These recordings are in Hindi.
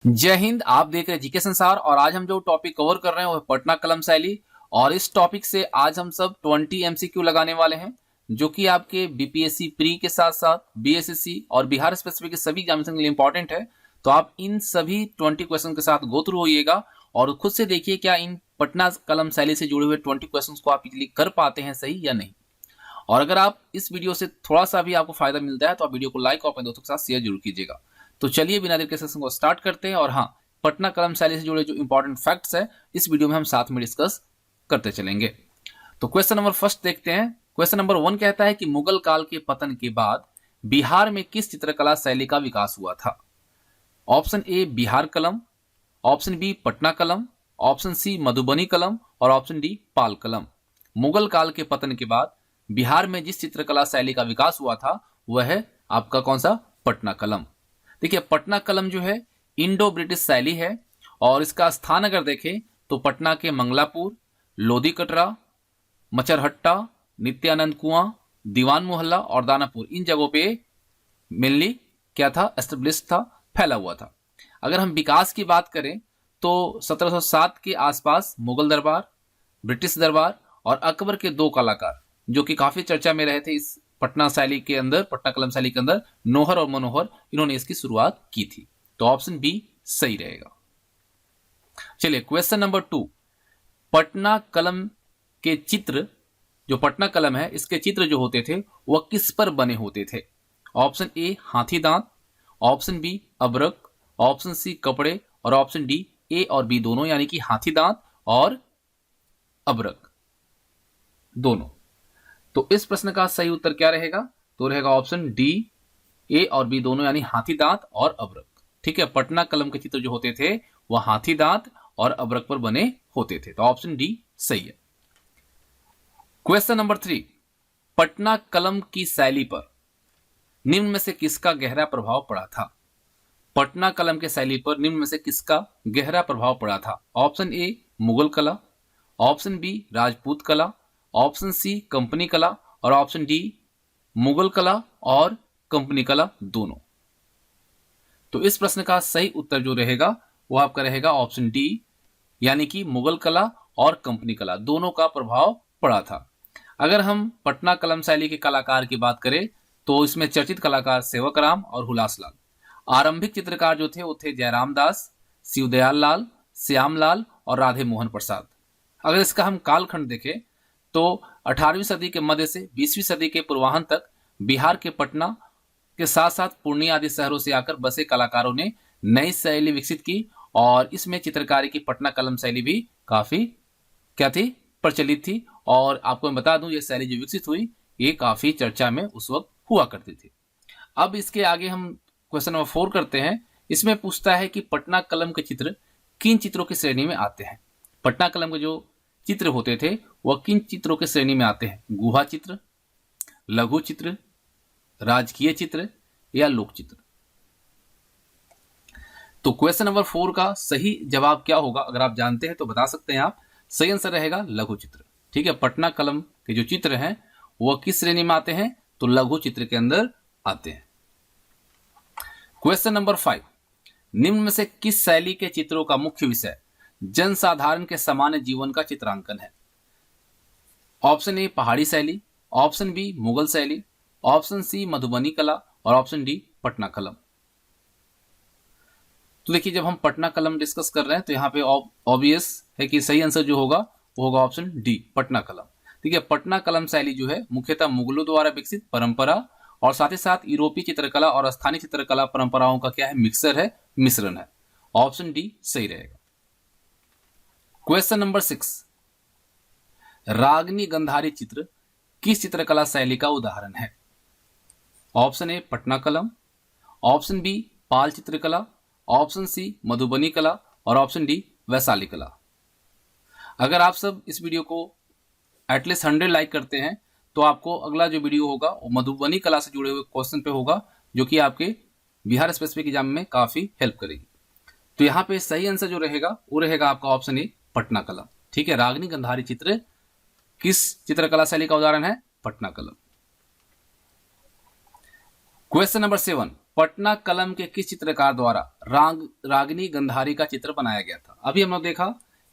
जय हिंद। आप देख रहे हैं जीके संसार और आज हम जो टॉपिक कवर कर रहे हैं वो है पटना कलम शैली। और इस टॉपिक से आज हम सब 20 एमसीक्यू लगाने वाले हैं जो कि आपके बीपीएससी प्री के साथ साथ बीएसएससी और बिहार स्पेसिफिक के सभी एग्जामिनेशन के लिए इंपॉर्टेंट है। तो आप इन सभी 20 क्वेश्चन के साथ गो थ्रू होइएगा और खुद से देखिए क्या इन पटना कलम शैली से जुड़े हुए 20 क्वेश्चन को आप इजीली कर पाते हैं सही या नहीं। और अगर आप इस वीडियो से थोड़ा सा भी आपको फायदा मिलता है तो आप वीडियो को लाइक और अपने दोस्तों के साथ शेयर जरूर कीजिएगा। तो चलिए बिना देर के सेशन को स्टार्ट करते हैं। और हाँ, पटना कलम शैली से जुड़े जो इंपॉर्टेंट फैक्ट्स है इस वीडियो में हम साथ में डिस्कस करते चलेंगे। तो क्वेश्चन नंबर फर्स्ट देखते हैं। क्वेश्चन नंबर 1 कहता है कि मुगल काल के पतन के बाद बिहार में किस चित्रकला शैली का विकास हुआ था। ऑप्शन ए बिहार कलम, ऑप्शन बी पटना कलम, ऑप्शन सी मधुबनी कलम और ऑप्शन डी पाल कलम। मुगल काल के पतन के बाद बिहार में जिस चित्रकला शैली का विकास हुआ था वह है आपका कौन सा, पटना कलम। देखिए पटना कलम जो है इंडो ब्रिटिश शैली है और इसका स्थान अगर देखें तो पटना के मंगलापुर, लोधी कटरा, मचरहट्टा, नित्यानंद कुआं, दीवान मोहल्ला और दानापुर इन जगहों पे मेनली क्या था, एस्टेब्लिश था, फैला हुआ था। अगर हम विकास की बात करें तो 1707 के आसपास मुगल दरबार, ब्रिटिश दरबार और अकबर के 2 कलाकार जो कि काफी चर्चा में रहे थे इस पटना शैली के अंदर, पटना कलम शैली के अंदर, नौहर और मनोहर, इन्होंने इसकी शुरुआत की थी। तो ऑप्शन बी सही रहेगा। चलिए क्वेश्चन नंबर 2, पटना कलम के चित्र, जो पटना कलम है इसके चित्र जो होते थे वह किस पर बने होते थे। ऑप्शन ए हाथी दांत, ऑप्शन बी अबरक, ऑप्शन सी कपड़े और ऑप्शन डी ए और बी दोनों, यानी कि हाथी दांत और अबरक दोनों। तो इस प्रश्न का सही उत्तर क्या रहेगा, तो रहेगा ऑप्शन डी ए और बी दोनों, यानी हाथी दांत और अबरक। ठीक है, पटना कलम के चित्र जो होते थे वह हाथी दांत और अबरक पर बने होते थे। तो ऑप्शन डी सही है। क्वेश्चन नंबर 3, पटना कलम की शैली पर निम्न में से किसका गहरा प्रभाव पड़ा था। पटना कलम के शैली पर निम्न में से किसका गहरा प्रभाव पड़ा था। ऑप्शन ए मुगल कला, ऑप्शन बी राजपूत कला, ऑप्शन सी कंपनी कला और ऑप्शन डी मुगल कला और कंपनी कला दोनों। तो इस प्रश्न का सही उत्तर जो रहेगा वो आपका रहेगा ऑप्शन डी, यानी कि मुगल कला और कंपनी कला दोनों का प्रभाव पड़ा था। अगर हम पटना कलम शैली के कलाकार की बात करें तो इसमें चर्चित कलाकार सेवक राम और हुलासलाल। आरंभिक चित्रकार जो थे वो थे जयराम दास, शिवदयाल लाल, श्याम लाल और राधे मोहन प्रसाद। अगर इसका हम कालखंड देखें तो 18वीं सदी के मध्य से 20वीं सदी के पूर्वाहन तक बिहार के पटना के साथ साथ पूर्णिया आदि शहरों से आकर बसे कलाकारों ने नई शैली विकसित की और इसमें चित्रकारी की पटना कलम शैली भी काफी क्या थी, प्रचलित थी। और आपको मैं बता दूं ये शैली जो विकसित हुई ये काफी चर्चा में उस वक्त हुआ करती थी। अब इसके आगे हम क्वेश्चन नंबर 4 करते हैं। इसमें पूछता है कि पटना कलम के चित्र किन चित्रों की श्रेणी में आते हैं। पटना कलम के जो चित्र होते थे वह किन चित्रों के श्रेणी में आते हैं। गुहा चित्र, लघु चित्र, राजकीय चित्र या लोक चित्र। तो क्वेश्चन नंबर 4 का सही जवाब क्या होगा, अगर आप जानते हैं तो बता सकते हैं आप। सही आंसर रहेगा लघु चित्र। ठीक है, पटना कलम के जो चित्र हैं वह किस श्रेणी में आते हैं, तो लघु चित्र के अंदर आते हैं। क्वेश्चन नंबर 5, निम्न में से किस शैली के चित्रों का मुख्य विषय जनसाधारण के सामान्य जीवन का चित्रांकन है। ऑप्शन ए पहाड़ी शैली, ऑप्शन बी मुगल शैली, ऑप्शन सी मधुबनी कला और ऑप्शन डी पटना कलम। तो देखिए जब हम पटना कलम डिस्कस कर रहे हैं तो यहाँ पे ऑब्वियस है कि सही आंसर जो होगा वो होगा ऑप्शन डी पटना कलम। ठीक है, पटना कलम शैली जो है मुख्यतः मुगलों द्वारा विकसित परंपरा और साथ ही साथ यूरोपीय चित्रकला और स्थानीय चित्रकला परंपराओं का क्या है, मिक्सर है, मिश्रण है। ऑप्शन डी सही रहेगा। क्वेश्चन नंबर 6, रागनी गंधारी चित्र किस चित्रकला शैली का उदाहरण है। ऑप्शन ए पटना कलम, ऑप्शन बी पाल चित्रकला, ऑप्शन सी मधुबनी कला और ऑप्शन डी वैशाली कला। अगर आप सब इस वीडियो को एटलीस्ट 100 लाइक करते हैं तो आपको अगला जो वीडियो होगा वो मधुबनी कला से जुड़े हुए क्वेश्चन पे होगा जो कि आपके बिहार स्पेसिफिक एग्जाम में काफी हेल्प करेगी। तो यहाँ पे सही आंसर जो रहेगा वो रहेगा आपका ऑप्शन ए पटना कलम। ठीक है, रागनी गंधारी चित्र किस चित्रकला शैली का उदाहरण है, पटना कलम। क्वेश्चन नंबर 7, पटना कलम के किस चित्रकार द्वारा रागिनी गंधारी का चित्र बनाया गया था? अभी हम लोग देखा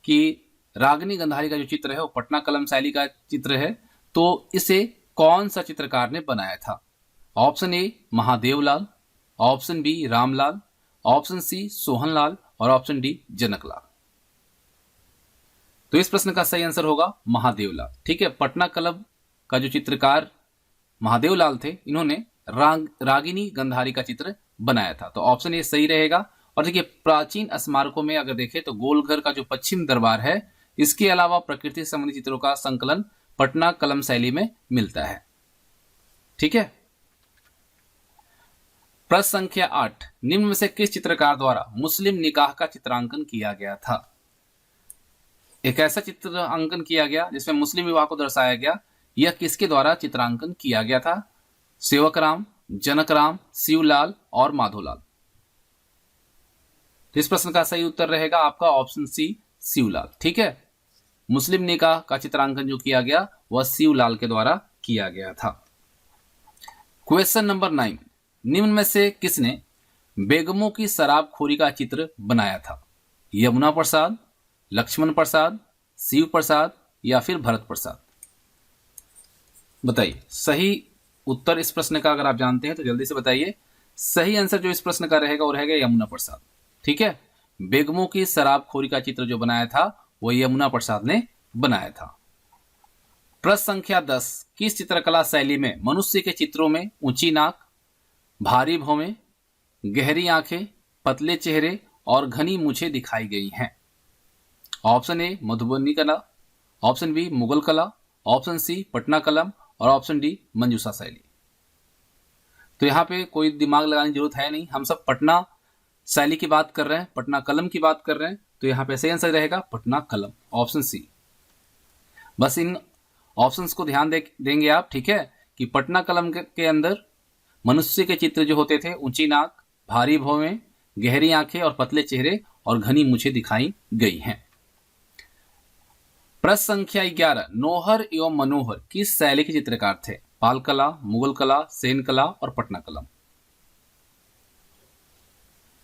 कि रागिनी गंधारी का जो चित्र है वो पटना कलम शैली का चित्र है, तो इसे कौन सा चित्रकार ने बनाया था? Option A Mahadevlal, option B Ramlal, option C Sohanlal और ऑप्शन डी जनकलाल। तो इस प्रश्न का सही आंसर होगा महादेवलाल। ठीक है, पटना कलम का जो चित्रकार महादेवलाल थे, इन्होंने रागिनी गंधारी का चित्र बनाया था। तो ऑप्शन ए सही रहेगा। और देखिए, प्राचीन स्मारकों में अगर देखें तो गोलघर का जो पश्चिम दरबार है, इसके अलावा प्रकृति से संबंधित चित्रों का संकलन पटना कलम शैली में मिलता है। ठीक है, प्रश्न संख्या 8, निम्न में से किस चित्रकार द्वारा मुस्लिम निकाह का चित्रांकन किया गया था? एक ऐसा चित्रांकन किया गया जिसमें मुस्लिम विवाह को दर्शाया गया, यह किसके द्वारा चित्रांकन किया गया था? सेवकराम, जनकराम, शिवलाल और माधोलाल। तो इस प्रश्न का सही उत्तर रहेगा आपका ऑप्शन सी शिवलाल। ठीक है, मुस्लिम निकाह का चित्रांकन जो किया गया वह शिवलाल के द्वारा किया गया था। क्वेश्चन नंबर 9, निम्न में से किसने बेगमों की शराबखोरी का चित्र बनाया था? यमुना प्रसाद, लक्ष्मण प्रसाद, शिव प्रसाद या फिर भरत प्रसाद? बताइए सही उत्तर इस प्रश्न का। अगर आप जानते हैं तो जल्दी से बताइए। सही आंसर जो इस प्रश्न का रहेगा वो रहेगा यमुना प्रसाद। ठीक है, बेगमों की शराबखोरी का चित्र जो बनाया था वो यमुना प्रसाद ने बनाया था। प्रश्न संख्या 10, किस चित्रकला शैली में मनुष्य के चित्रों में ऊंची नाक, भारी भौहें, गहरी आंखें, पतले चेहरे और घनी मूछें दिखाई गई हैं? ऑप्शन ए मधुबनी कला, ऑप्शन बी मुगल कला, ऑप्शन सी पटना कलम और ऑप्शन डी मंजूषा शैली। तो यहाँ पे कोई दिमाग लगाने की जरूरत है नहीं, हम सब पटना शैली की बात कर रहे हैं, पटना कलम की बात कर रहे हैं। तो यहाँ पे सही आंसर रहेगा पटना कलम, ऑप्शन सी। बस इन ऑप्शंस को ध्यान देंगे आप। ठीक है, कि पटना कलम के अंदर मनुष्य के चित्र जो होते थे ऊंची नाक, भारी भौहें, गहरी आंखें और पतले चेहरे और घनी मूछें दिखाई गई हैं। प्रश्न संख्या 11, नौहर एवं मनोहर किस शैली के चित्रकार थे? पाल कला, मुगल कला, सेन कला और पटना कलम।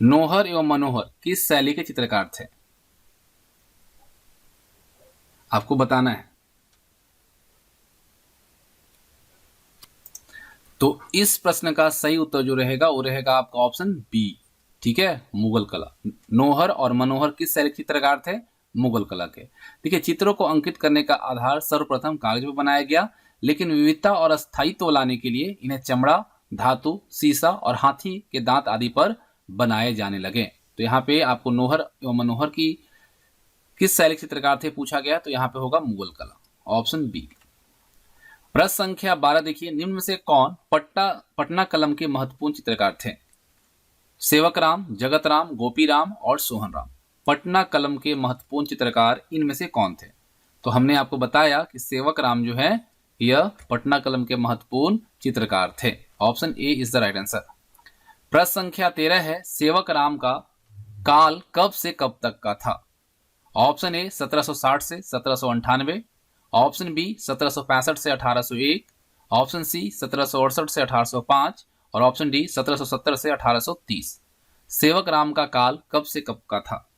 नौहर एवं मनोहर किस शैली के चित्रकार थे? आपको बताना है। तो इस प्रश्न का सही उत्तर जो रहेगा वो रहेगा आपका ऑप्शन बी। ठीक है, मुगल कला। नौहर और मनोहर किस शैली के चित्रकार थे? मुगल कला के। देखिए, चित्रों को अंकित करने का आधार सर्वप्रथम कागज पर बनाया गया, लेकिन विविधता और स्थायित्व लाने के लिए इन्हें चमड़ा, धातु, सीसा और हाथी के दांत आदि पर बनाए जाने लगे। तो यहाँ पे आपको नौहर एवं मनोहर की किस शैली के चित्रकार थे पूछा गया, तो यहाँ पे होगा मुगल कला, ऑप्शन बी। प्रश्न संख्या 12 देखिए, निम्न में से कौन पटना कलम के महत्वपूर्ण चित्रकार थे? सेवकराम, जगतराम, गोपीराम और सोहनराम। पटना कलम के महत्वपूर्ण चित्रकार इनमें से कौन थे? तो हमने आपको बताया कि सेवकराम जो है यह पटना कलम के महत्वपूर्ण चित्रकार थे, option A is the right answer. प्रश्न संख्या 13 है, सेवकराम का काल कब से कब तक का था? ऑप्शन ए 1760 से 1798, ऑप्शन बी 1765 से 1801, ऑप्शन सी 1768 से 1805 और ऑप्शन डी 1770 से 1830। सेवकराम का काल कब से कब का था?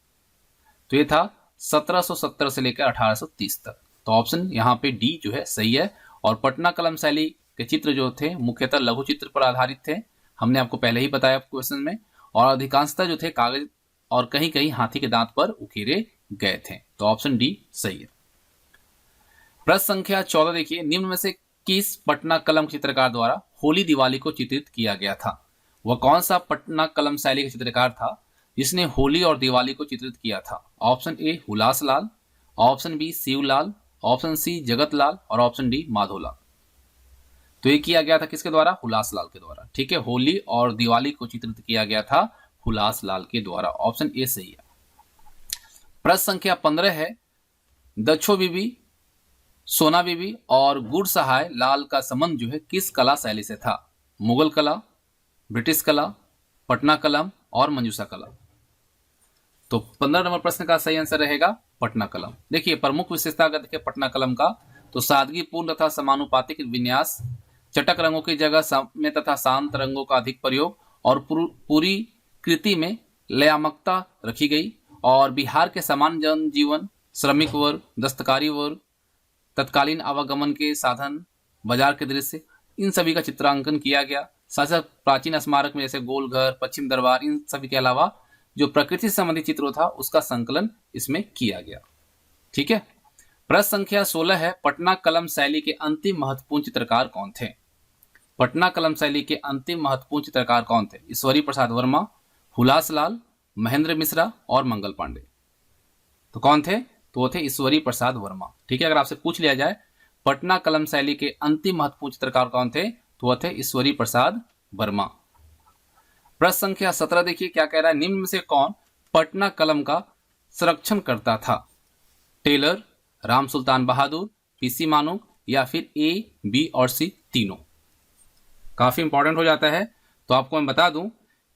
तो ये था 1770 से लेकर 1830 तक। तो ऑप्शन यहाँ पे डी जो है सही है। और पटना कलम शैली के चित्र जो थे मुख्यतः लघु चित्र पर आधारित थे, हमने आपको पहले ही बताया क्वेश्चन में, और अधिकांशतः जो थे कागज और कहीं कहीं हाथी के दांत पर उकेरे गए थे। तो ऑप्शन डी सही है। प्रश्न संख्या 14 देखिए, निम्न में से किस पटना कलम चित्रकार द्वारा होली दिवाली को चित्रित किया गया था? वह कौन सा पटना कलम शैली का चित्रकार था जिसने होली और दिवाली को चित्रित किया था? Option A Hulaslal, option B Shivlal, option C Jagatlal और ऑप्शन डी माधोलाल। तो ये किया गया था किसके द्वारा? हुलासलाल के द्वारा। ठीक है, होली और दिवाली को चित्रित किया गया था हुलासलाल के द्वारा, ऑप्शन ए सही है। प्रश्न संख्या 15 है, दक्षो बीबी, सोना बीबी और गुड़ सहाय लाल का संबंध जो है किस कला शैली से था? मुगल कला, ब्रिटिश कला, पटना कलम और मंजूषा कला। तो 15 नंबर प्रश्न का सही आंसर रहेगा पटना कलम। देखिए, प्रमुख विशेषता अगर देखिए पटना कलम का, तो सादगीपूर्ण तथा समानुपातिक विन्यास, चटक रंगों की जगह सौम्य तथा शांत रंगों का अधिक प्रयोग और पूरी कृति में लयात्मकता रखी गई और बिहार के सामान्य जनजीवन, श्रमिक वर्ग, दस्तकारी वर्ग, तत्कालीन आवागमन के साधन, बाजार के दृश्य, इन सभी का चित्रांकन किया गया। साथ साथ प्राचीन स्मारक में जैसे गोलघर, पश्चिम दरबार, इन सभी के अलावा जो प्रकृति से संबंधित चित्र था उसका संकलन इसमें किया गया। ठीक है। प्रश्न संख्या 16 है, पटना कलम शैली के अंतिम महत्वपूर्ण चित्रकार कौन थे? पटना कलम शैली के अंतिम महत्वपूर्ण चित्रकार कौन थे? ईश्वरी प्रसाद वर्मा, हुलासलाल, महेंद्र मिश्रा और मंगल पांडे। तो कौन थे? तो वो थे ईश्वरी प्रसाद वर्मा। ठीक है। अगर आपसे पूछ लिया जाए पटना कलम शैली के अंतिम महत्वपूर्ण चित्रकार कौन थे, तो वह थे ईश्वरी प्रसाद वर्मा। प्रश्न संख्या 17 देखिए क्या कह रहा है, निम्न में से कौन पटना कलम का संरक्षण करता था? टेलर, राम सुल्तान बहादुर, पीसी मानुक या फिर ए, बी और सी तीनों? काफी इंपॉर्टेंट हो जाता है। तो आपको मैं बता दूं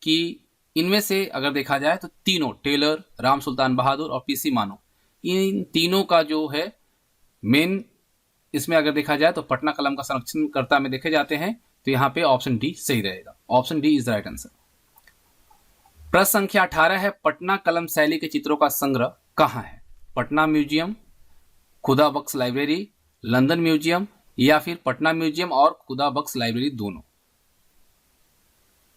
कि इनमें से अगर देखा जाए तो तीनों, टेलर, राम सुल्तान बहादुर और पीसी मानुक, इन तीनों का जो है मेन इसमें अगर देखा जाए तो पटना कलम का संरक्षणकर्ता में देखे जाते हैं, तो यहाँ पे ऑप्शन डी सही रहेगा। Option D is the right answer. प्रश्न संख्या 18 है, पटना कलम शैली के चित्रों का संग्रह कहाँ है? पटना म्यूजियम, खुदा बख्श लाइब्रेरी, लंदन म्यूजियम या फिर पटना म्यूजियम और खुदा बख्श लाइब्रेरी दोनों?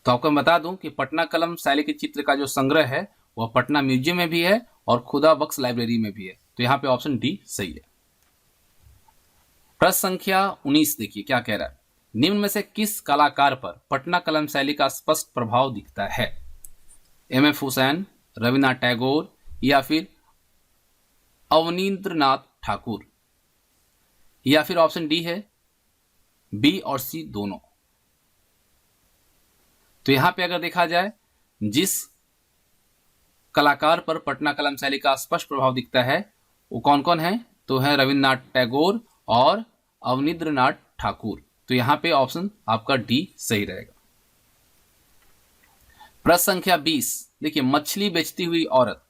तो आपको मैं बता दूं कि पटना कलम शैली के चित्र का जो संग्रह है वह पटना म्यूजियम में भी है और खुदा बख्श लाइब्रेरी में भी है। तो यहाँ पे ऑप्शन डी सही है। प्रश्न संख्या 19 देखिए क्या कह रहा है, निम्न में से किस कलाकार पर पटना कलम शैली का स्पष्ट प्रभाव दिखता है? एम.एफ. हुसैन, रविन्द्रनाथ टैगोर या फिर अवनींद्रनाथ ठाकुर? या फिर ऑप्शन डी है बी और सी दोनों? तो यहां पे अगर देखा जाए जिस कलाकार पर पटना कलम शैली का स्पष्ट प्रभाव दिखता है वो कौन कौन है? तो है रविन्द्रनाथ टैगोर और अवनींद्रनाथ ठाकुर। तो यहां पे ऑप्शन आपका डी सही रहेगा। प्रश्न संख्या 20 देखिए, मछली बेचती हुई औरत,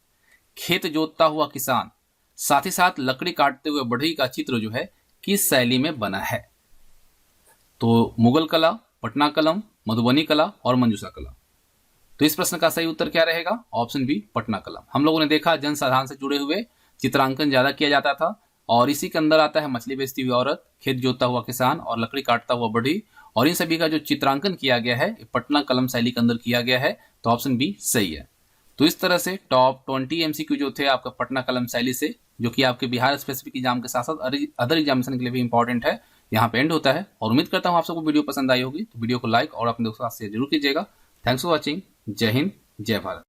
खेत जोतता हुआ किसान, साथ ही साथ लकड़ी काटते हुए बढ़ई का चित्र जो है किस शैली में बना है? तो मुगल कला, पटना कलम, मधुबनी कला और मंजूषा कला। तो इस प्रश्न का सही उत्तर क्या रहेगा? ऑप्शन बी पटना कलम। हम लोगों ने देखा जनसाधारण से जुड़े हुए चित्रांकन ज्यादा किया जाता था और इसी के अंदर आता है मछली बेचती हुई औरत, खेत जोतता हुआ किसान और लकड़ी काटता हुआ बढ़ई, और इन सभी का जो चित्रांकन किया गया है पटना कलम शैली के अंदर किया गया है। तो ऑप्शन बी सही है। तो इस तरह से टॉप 20 एमसीक्यू जो थे आपका पटना कलम शैली से, जो कि आपके बिहार स्पेसिफिक एग्जाम के साथ साथ अदर एग्जामिनेशन के लिए भी इंपॉर्टेंट है, यहाँ पे एंड होता है। और उम्मीद करता हूँ आप सबको वीडियो पसंद आई होगी। तो वीडियो को लाइक और अपने दोस्तों के साथ शेयर जरूर कीजिएगा। Thanks for watching. जय हिंद, जय भारत।